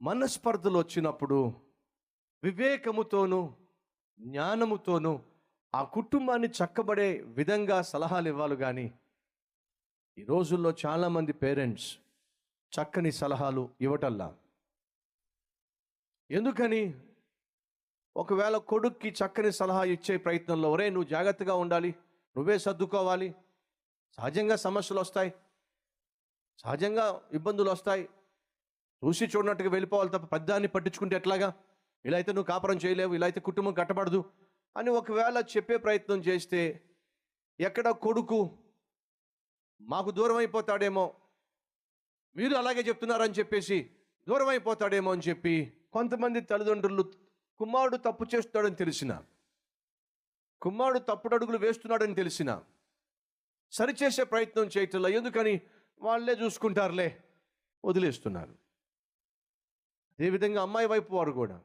మనస్పర్ధలు వచ్చినప్పుడు వివేకముతోనూ జ్ఞానముతోనూ ఆ కుటుంబాన్ని చక్కబడే విధంగా సలహాలు ఇవ్వాలి. కానీ ఈ రోజుల్లో చాలామంది పేరెంట్స్ చక్కని సలహాలు ఇవ్వటల్లా. ఎందుకని? ఒకవేళ కొడుక్కి చక్కని సలహా ఇచ్చే ప్రయత్నంలో, ఒరే నువ్వు జాగ్రత్తగా ఉండాలి, నువ్వే సర్దుకోవాలి, సహజంగా సమస్యలు వస్తాయి, సహజంగా ఇబ్బందులు వస్తాయి, చూసి చూడనట్టుగా వెళ్ళిపోవాలి తప్ప పెద్దాన్ని పట్టించుకుంటే ఎట్లాగా, ఇలా అయితే నువ్వు కాపురం చేయలేవు, ఇలా అయితే కుటుంబం కట్టబడదు అని ఒకవేళ చెప్పే ప్రయత్నం చేస్తే ఎక్కడ కొడుకు మాకు దూరం అయిపోతాడేమో, మీరు అలాగే చెప్తున్నారని చెప్పేసి దూరం అయిపోతాడేమో అని చెప్పి కొంతమంది తల్లిదండ్రులు కుమారుడు తప్పు చేస్తున్నాడని తెలిసిన, కుమారుడు తప్పుడడుగులు వేస్తున్నాడని తెలిసిన సరిచేసే ప్రయత్నం చేయటంలో. ఎందుకని? వాళ్ళే చూసుకుంటారులే, వదిలేస్తున్నారు. అదేవిధంగా అమ్మాయి వైపు వారు కూడా,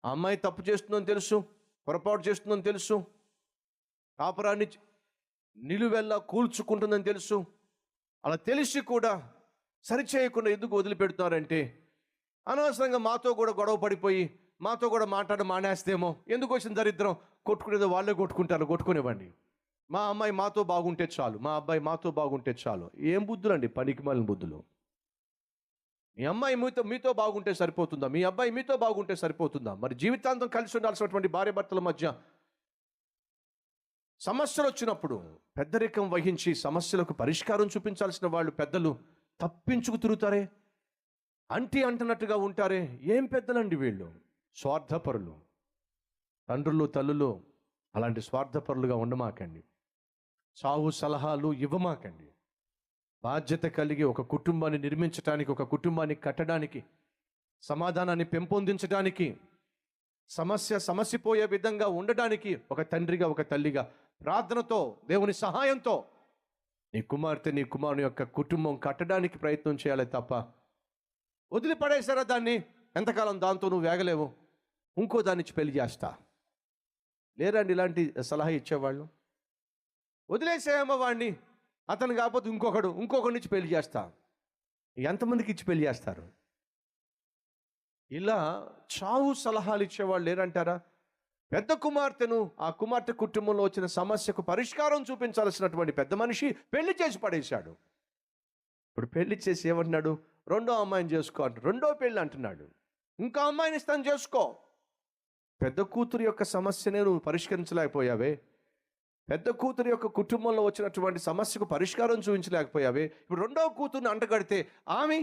ఆ అమ్మాయి తప్పు చేస్తుందని తెలుసు, పొరపాటు చేస్తుందని తెలుసు, కాపురాన్ని నిలువెల్లా కూల్చుకుంటుందని తెలుసు, అలా తెలిసి కూడా సరిచేయకుండా ఎందుకు వదిలిపెడుతున్నారంటే, అనవసరంగా మాతో కూడా గొడవ పడిపోయి మాతో కూడా మానేస్తేమో, ఎందుకు వచ్చిన దరిద్రం, కొట్టుకునేదో వాళ్ళే కొట్టుకుంటారు, కొట్టుకునేవ్వండి, మా అమ్మాయి మాతో బాగుంటే చాలు, మా అబ్బాయి మాతో బాగుంటే చాలు. ఏం బుద్ధులండి, పనికిమాలిన బుద్ధులు. మీ అమ్మాయి మీతో బాగుంటే సరిపోతుందా? మీ అబ్బాయి మీతో బాగుంటే సరిపోతుందా? మరి జీవితాంతం కలిసి ఉండాల్సినటువంటి భార్యాభర్తల మధ్య సమస్యలు వచ్చినప్పుడు పెద్దరికం వహించి సమస్యలకు పరిష్కారం చూపించాల్సిన వాళ్ళు పెద్దలు తప్పించుకు తిరుగుతారే, అంటున్నట్టుగా ఉంటారే. ఏం పెద్దలండి వీళ్ళు, స్వార్థపరులు. తండ్రులు తల్లులు అలాంటి స్వార్థపరులుగా ఉండమాకండి, చావు సలహాలు ఇవ్వమాకండి. బాధ్యత కలిగి ఒక కుటుంబాన్ని నిర్మించడానికి, ఒక కుటుంబాన్ని కట్టడానికి, సమాధానాన్ని పెంపొందించడానికి, సమస్యపోయే విధంగా ఉండడానికి ఒక తండ్రిగా ఒక తల్లిగా ప్రార్థనతో దేవుని సహాయంతో నీ కుమార్తె నీ కుమారుని యొక్క కుటుంబం కట్టడానికి ప్రయత్నం చేయాలి తప్ప వదిలిపడేసారా దాన్ని, ఎంతకాలం దాంతో నువ్వు వేగలేవు, ఇంకో దాన్ని పెళ్లి చేస్తా, లేరండి ఇలాంటి సలహా ఇచ్చేవాళ్ళు. వదిలేసేమో వాడిని, అతను కాకపోతే ఇంకొకటి నుంచి పెళ్లి చేస్తా. ఎంతమందికి ఇచ్చి పెళ్లి చేస్తారు? ఇలా చావు సలహాలు ఇచ్చేవాళ్ళు లేరంటారా? పెద్ద కుమార్తెను, ఆ కుమార్తె కుటుంబంలో వచ్చిన సమస్యకు పరిష్కారం చూపించాల్సినటువంటి పెద్ద మనిషి పెళ్లి చేసి పడేశాడు. ఇప్పుడు పెళ్లి చేసి ఏమంటున్నాడు? రెండో అమ్మాయిని చేసుకో అంటున్నాడు, రెండో పెళ్ళి అంటున్నాడు. ఇంకో అమ్మాయిని ఇస్తాను చేసుకో. పెద్ద కూతురు యొక్క సమస్యనే నువ్వు పరిష్కరించలేకపోయావే, పెద్ద కూతురు యొక్క కుటుంబంలో వచ్చినటువంటి సమస్యకు పరిష్కారం చూపించలేకపోయావే, ఇప్పుడు రెండో కూతురుని అంటగడితే ఆమె